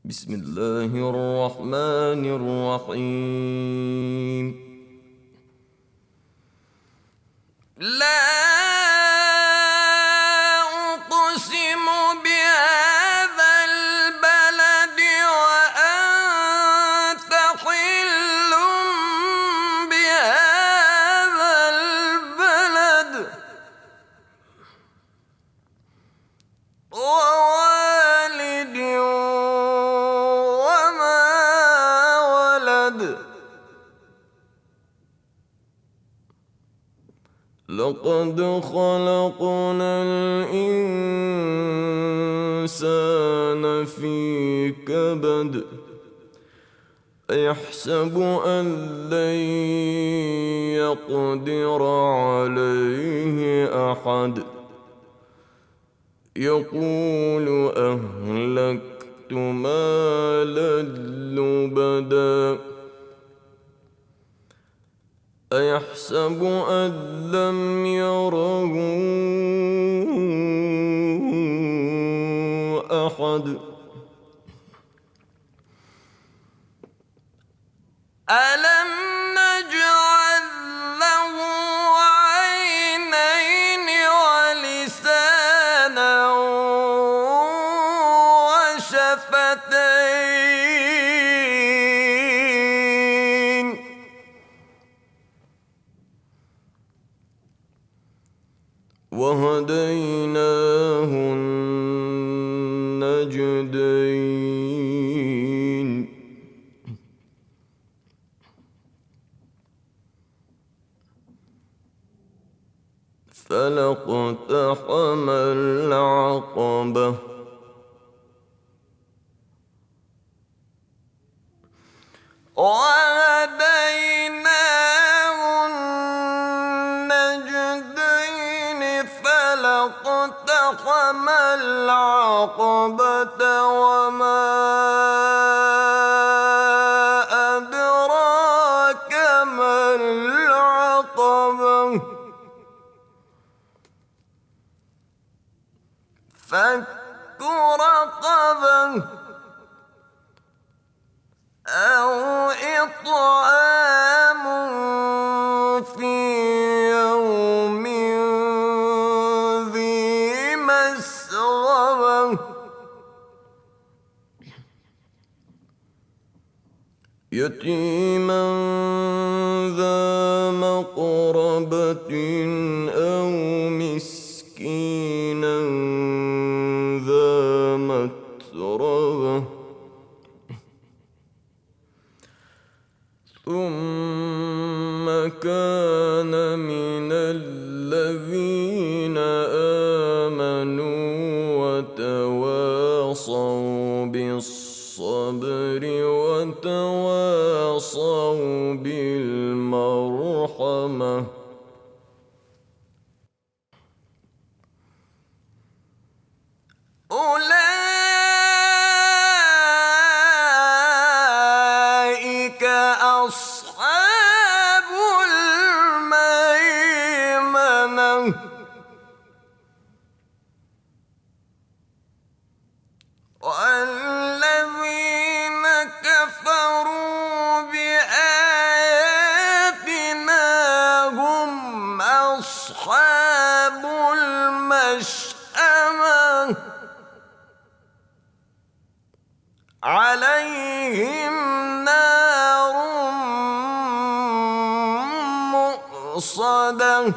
بسم الله الرحمن الرحيم. لا أقسم بهذا البلد وأنت حل بهذا البلد ووالد وما ولد. لقد خلقنا الإنسان في كبد أيحسب أن لن يقدر عليه أحد يقول أهلكت مالا لبدا أيحسب أن لم يره أحد ألم نجعل له عينين ولسانا وشفتين وهديناه النجدين فلاقتحم العقبة وهديناه النجدين فلاقتحم العقبة وما أدراك ما العقبة فك رقبة أو إطعام في يوم ذي مسغبة يتيما ذا مقربة أو مسكينا ذا متربة ثم كان من الذين آمنوا وتواصوا بالصبر وتواصوا بالمرحمة أولئك أصحاب الميمنة والذين كفروا بآياتنا هم أصحاب المشأمة عليهم نار مؤصدة